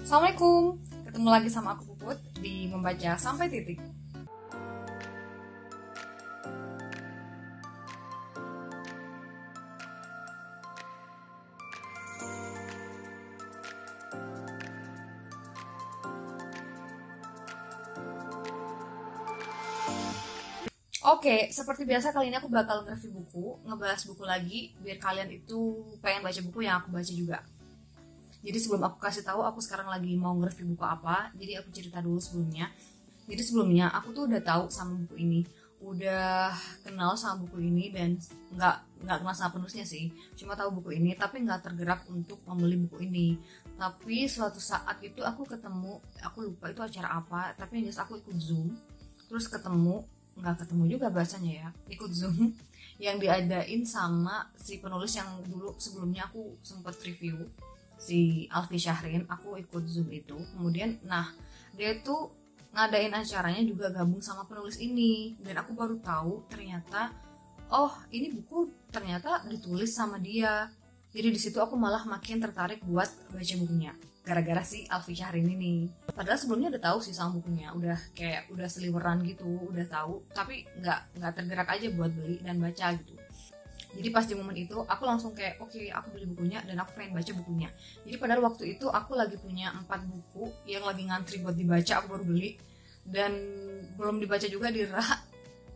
Assalamualaikum, ketemu lagi sama aku Puput di Membaca Sampai Titik. Oke, seperti biasa kali ini aku bakal nge-review buku, ngebahas buku lagi, biar kalian itu pengen baca buku yang aku baca juga. Jadi sebelum aku kasih tahu aku sekarang lagi mau nge-review buku apa, jadi aku cerita dulu sebelumnya. Jadi sebelumnya aku tuh udah tahu sama buku ini, udah kenal sama buku ini dan nggak kenal sama penulisnya sih, cuma tahu buku ini tapi nggak tergerak untuk membeli buku ini. Tapi suatu saat itu aku ketemu, aku lupa itu acara apa, tapi yang jelas aku ikut Zoom, terus nggak ketemu juga bahasanya ya, ikut Zoom yang diadain sama si penulis yang dulu sebelumnya aku sempat review, si Alfi Syahrin. Aku ikut Zoom itu, kemudian dia tuh ngadain acaranya juga gabung sama penulis ini, dan aku baru tahu ternyata ini buku ternyata ditulis sama dia. Jadi di situ aku malah makin tertarik buat baca bukunya gara-gara si Alfi Syahrin ini. Padahal sebelumnya udah tahu sih sama bukunya, udah seliweran gitu, udah tahu, tapi nggak tergerak aja buat beli dan baca gitu. Jadi pas di momen itu aku langsung kayak oke, aku beli bukunya dan aku pengen baca bukunya. Jadi padahal waktu itu aku lagi punya 4 buku yang lagi ngantri buat dibaca, aku baru beli dan belum dibaca juga di rak.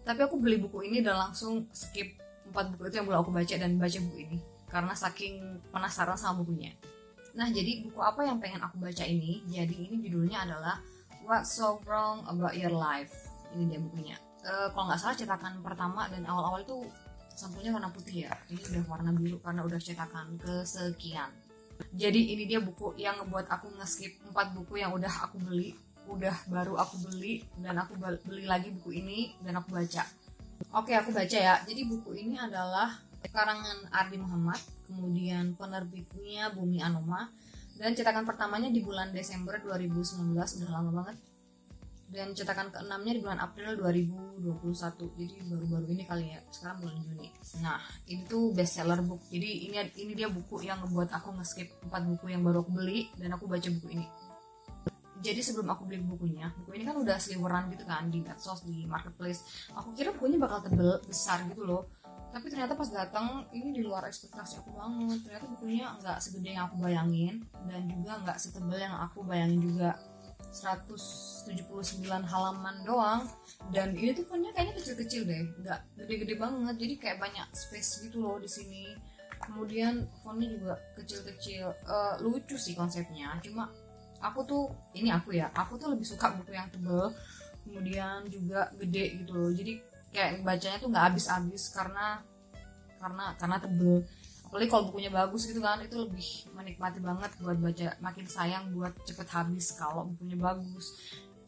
Tapi aku beli buku ini dan langsung skip 4 buku itu yang belum aku baca dan baca buku ini karena saking penasaran sama bukunya. Nah, jadi buku apa yang pengen aku baca ini? Jadi ini judulnya adalah What's So Wrong About Your Life. Ini dia bukunya. Kalau nggak salah cetakan pertama dan awal-awal itu sampulnya warna putih ya. Ini udah warna biru karena udah cetakan kesekian. Jadi ini dia buku yang ngebuat aku nge-skip 4 buku yang udah aku beli. Baru aku beli dan aku beli lagi buku ini dan aku baca. Oke, aku baca ya. Jadi buku ini adalah karangan Ardi Muhammad, kemudian penerbitnya Bumi Anoma, dan cetakan pertamanya di bulan Desember 2019, udah lama banget, dan cetakan keenamnya di bulan April 2021, jadi baru-baru ini kali ya, sekarang bulan Juni. Nah, ini tuh bestseller book, jadi ini dia buku yang ngebuat aku nge-skip 4 buku yang baru aku beli dan aku baca buku ini. Jadi sebelum aku beli buku ini kan udah seliweran gitu kan di medsos, di marketplace. Aku kira bukunya bakal tebel, besar gitu loh. Tapi ternyata pas datang ini di luar ekspektasi aku banget. Ternyata bukunya nggak segede yang aku bayangin dan juga nggak setebel yang aku bayangin juga. 179 halaman doang, dan ini tuh fontnya kayaknya kecil-kecil deh, nggak gede-gede banget. Jadi kayak banyak space gitu loh di sini. Kemudian fontnya juga kecil-kecil. Lucu sih konsepnya. Cuma aku tuh lebih suka buku yang tebel, kemudian juga gede gitu loh. Jadi kayak bacanya tuh nggak habis-habis karena tebel. Apalagi kalau bukunya bagus gitu kan, itu lebih menikmati banget buat baca. Makin sayang buat cepet habis kalau bukunya bagus.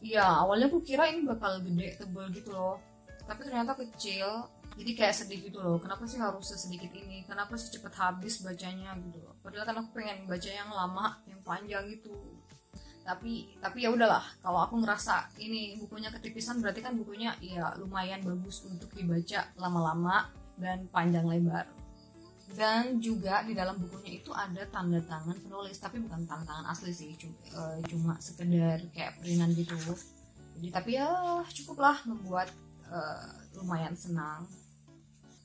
Iya, awalnya aku kira ini bakal gede, tebel gitu loh, tapi ternyata kecil. Jadi kayak sedih gitu loh, kenapa sih harus sesedikit ini, kenapa sih cepet habis bacanya gitu loh. Padahal kan aku pengen baca yang lama, yang panjang gitu. Tapi ya udahlah, kalau aku ngerasa ini bukunya ketipisan, berarti kan bukunya ya lumayan bagus untuk dibaca lama-lama dan panjang lebar. Dan juga di dalam bukunya itu ada tanda tangan penulis, tapi bukan tanda tangan asli sih, cuma sekedar kayak printan gitu. Jadi tapi ya cukuplah membuat lumayan senang.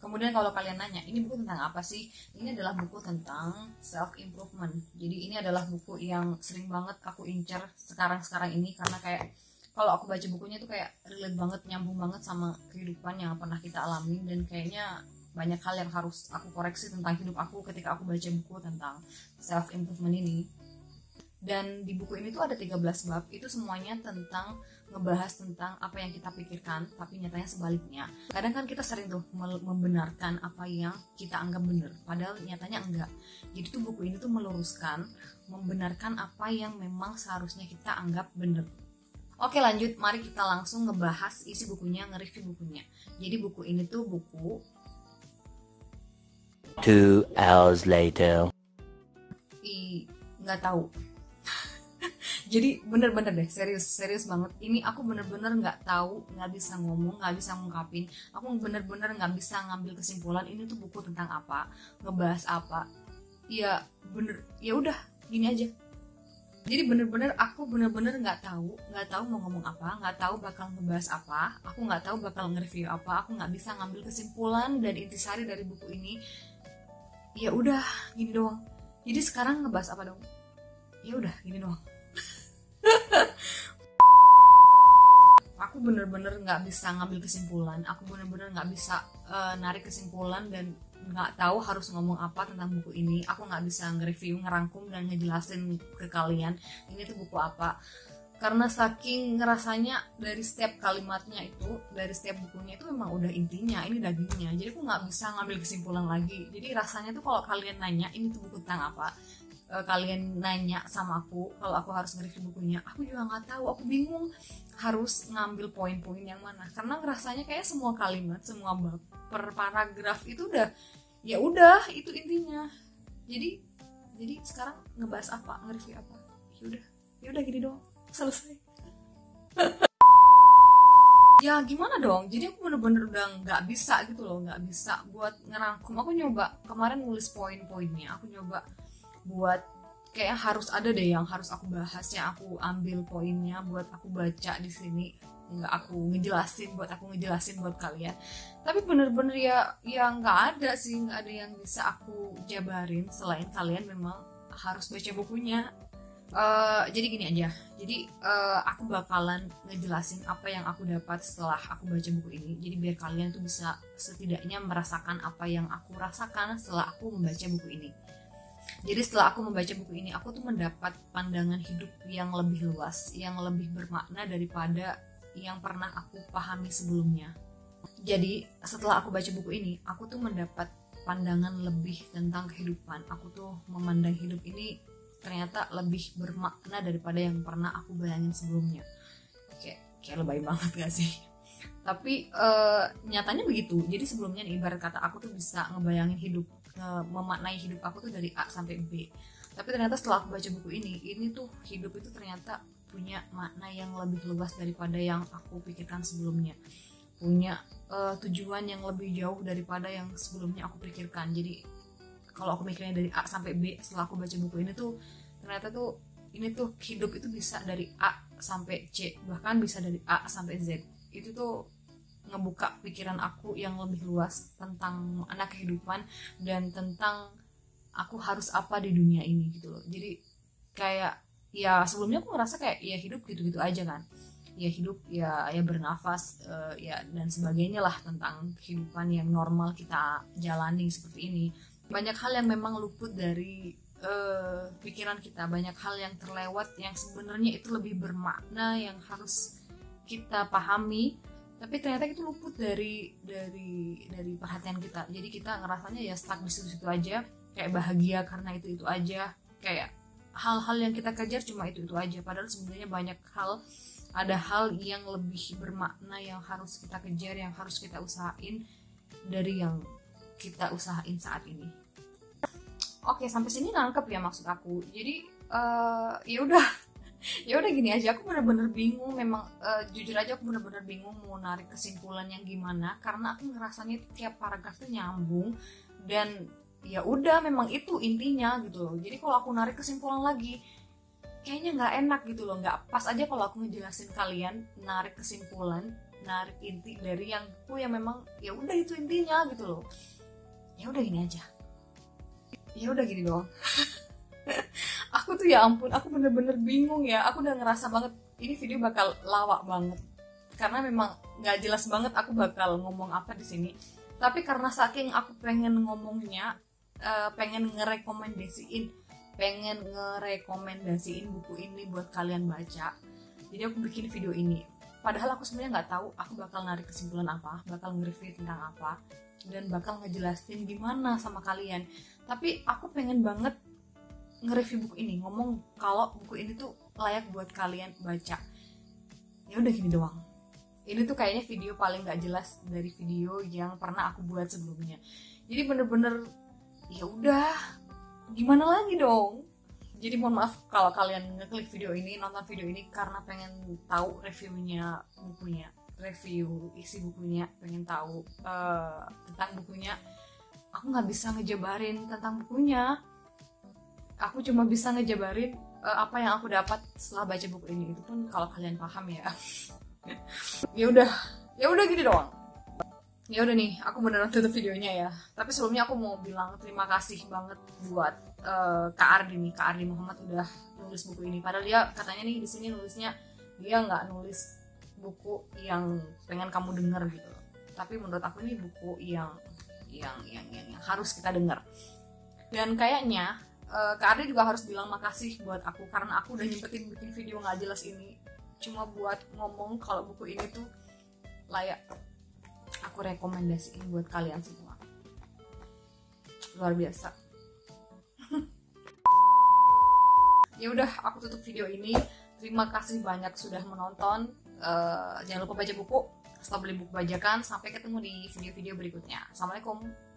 Kemudian kalau kalian nanya, ini buku tentang apa sih? Ini adalah buku tentang self-improvement. Jadi ini adalah buku yang sering banget aku incer sekarang ini, karena kayak kalau aku baca bukunya tuh kayak relate banget, nyambung banget sama kehidupan yang pernah kita alami, dan kayaknya banyak hal yang harus aku koreksi tentang hidup aku ketika aku baca buku tentang self-improvement ini. Dan di buku ini tuh ada 13 bab, itu semuanya tentang ngebahas tentang apa yang kita pikirkan, tapi nyatanya sebaliknya. Kadang kan kita sering tuh membenarkan apa yang kita anggap benar, padahal nyatanya enggak. Jadi tuh buku ini tuh meluruskan, membenarkan apa yang memang seharusnya kita anggap benar. Oke, lanjut, mari kita langsung ngebahas isi bukunya, nge-review bukunya. Jadi buku ini tuh buku 2 hours later. Nggak tahu. Jadi bener-bener deh, serius banget. Ini aku bener-bener nggak tahu, nggak bisa ngomong, nggak bisa ngungkapin. Aku bener-bener nggak bisa ngambil kesimpulan ini tuh buku tentang apa, ngebahas apa. Ya bener, ya udah gini aja. Jadi bener-bener aku bener-bener nggak tahu mau ngomong apa, nggak tahu bakal ngebahas apa, aku nggak tahu bakal nge-review apa, aku nggak bisa ngambil kesimpulan dan intisari dari buku ini. Ya udah gini doang. Jadi sekarang ngebahas apa dong? Ya udah gini doang. Aku bener-bener nggak bisa ngambil kesimpulan, aku bener-bener nggak bisa narik kesimpulan dan nggak tahu harus ngomong apa tentang buku ini. Aku nggak bisa nge-review, ngerangkum dan ngejelasin ke kalian ini tuh buku apa, karena saking ngerasanya dari setiap kalimatnya itu, dari setiap bukunya itu memang udah intinya, ini dagingnya. Jadi aku nggak bisa ngambil kesimpulan lagi. Jadi rasanya tuh kalau kalian nanya ini tuh buku tentang apa, kalian nanya sama aku kalau aku harus nge-review bukunya, aku juga nggak tahu, aku bingung harus ngambil poin-poin yang mana, karena rasanya kayak semua kalimat, semua bab per paragraf itu udah, ya udah itu intinya. Jadi sekarang ngebahas apa, nge-review apa, ya udah gini doang, selesai. Ya gimana dong, jadi aku bener-bener udah nggak bisa gitu loh, nggak bisa buat ngerangkum. Aku nyoba kemarin nulis poin-poinnya, aku nyoba buat kayak harus ada deh yang harus aku bahas, yang aku ambil poinnya buat aku baca di sini, nggak aku ngejelasin buat kalian. Tapi bener-bener ya nggak ada sih, nggak ada yang bisa aku jabarin selain kalian memang harus baca bukunya. Jadi gini aja, jadi aku bakalan ngejelasin apa yang aku dapat setelah aku baca buku ini. Jadi biar kalian tuh bisa setidaknya merasakan apa yang aku rasakan setelah aku membaca buku ini. Jadi setelah aku membaca buku ini, aku tuh mendapat pandangan hidup yang lebih luas, yang lebih bermakna daripada yang pernah aku pahami sebelumnya. Jadi setelah aku baca buku ini, aku tuh mendapat pandangan lebih tentang kehidupan. Aku tuh memandang hidup ini ternyata lebih bermakna daripada yang pernah aku bayangin sebelumnya. Kayak lebay banget gak sih? Tapi nyatanya begitu. Jadi sebelumnya nih, ibarat kata aku tuh bisa ngebayangin hidup, memaknai hidup aku tuh dari A sampai B. Tapi ternyata setelah aku baca buku ini tuh hidup itu ternyata punya makna yang lebih luas daripada yang aku pikirkan sebelumnya. Punya tujuan yang lebih jauh daripada yang sebelumnya aku pikirkan. Jadi kalau aku mikirnya dari A sampai B, setelah aku baca buku ini tuh ternyata tuh ini tuh hidup itu bisa dari A sampai C, bahkan bisa dari A sampai Z. Itu tuh ngebuka pikiran aku yang lebih luas tentang makna kehidupan dan tentang aku harus apa di dunia ini gitu loh. Jadi kayak ya sebelumnya aku ngerasa kayak ya hidup gitu-gitu aja kan, ya hidup ya bernafas ya dan sebagainya lah, tentang kehidupan yang normal kita jalani seperti ini. Banyak hal yang memang luput dari pikiran kita, banyak hal yang terlewat yang sebenarnya itu lebih bermakna yang harus kita pahami, tapi ternyata itu luput dari perhatian kita. Jadi kita ngerasanya ya stuck di situ aja, kayak bahagia karena itu aja, kayak hal-hal yang kita kejar cuma itu aja. Padahal sebenarnya banyak hal, ada hal yang lebih bermakna yang harus kita kejar, yang harus kita usahain dari yang kita usahain saat ini. Oke, sampai sini nangkep ya maksud aku. Jadi ya udah gini aja, aku bener-bener bingung memang, jujur aja aku bener-bener bingung mau narik kesimpulan yang gimana, karena aku ngerasanya tiap paragraf tuh nyambung dan ya udah memang itu intinya gitu loh. Jadi kalau aku narik kesimpulan lagi kayaknya nggak enak gitu loh, nggak pas aja kalau aku ngejelasin kalian narik kesimpulan, narik inti dari yang buku yang memang ya udah itu intinya gitu loh. Ya udah gini aja, ya udah gini doang. Aku tuh ya ampun, aku bener-bener bingung ya. Aku udah ngerasa banget ini video bakal lawak banget, karena memang nggak jelas banget aku bakal ngomong apa di sini. Tapi karena saking aku pengen ngomongnya, pengen ngerekomendasiin buku ini buat kalian baca, jadi aku bikin video ini. Padahal aku sebenarnya nggak tahu aku bakal narik kesimpulan apa, bakal nge-review tentang apa, dan bakal ngejelasin gimana sama kalian. Tapi aku pengen banget nge-review buku ini, ngomong kalau buku ini tuh layak buat kalian baca. Ya udah gini doang. Ini tuh kayaknya video paling gak jelas dari video yang pernah aku buat sebelumnya. Jadi bener-bener ya udah, gimana lagi dong. Jadi mohon maaf kalau kalian ngeklik video ini, nonton video ini karena pengen tahu reviewnya bukunya, review isi bukunya, pengen tahu tentang bukunya. Aku nggak bisa ngejabarin tentang bukunya. Aku cuma bisa ngejabarin apa yang aku dapat setelah baca buku ini. Itu pun kalau kalian paham ya. ya udah gini doang. Ya udah nih, aku beneran tutup videonya ya. Tapi sebelumnya aku mau bilang terima kasih banget buat Kak Ardi nih. Kak Ardi Muhammad udah nulis buku ini. Padahal dia katanya nih di sini nulisnya dia nggak nulis buku yang pengen kamu denger gitu. Tapi menurut aku ini buku yang harus kita dengar. Dan kayaknya Kak Ardi juga harus bilang makasih buat aku karena aku udah nyempetin bikin video nggak jelas ini cuma buat ngomong kalau buku ini tuh layak aku rekomendasiin buat kalian semua. Luar biasa. Ya udah, aku tutup video ini. Terima kasih banyak sudah menonton. Jangan lupa baca buku. Setelah beli buku bajakan. Sampai ketemu di video-video berikutnya. Assalamualaikum.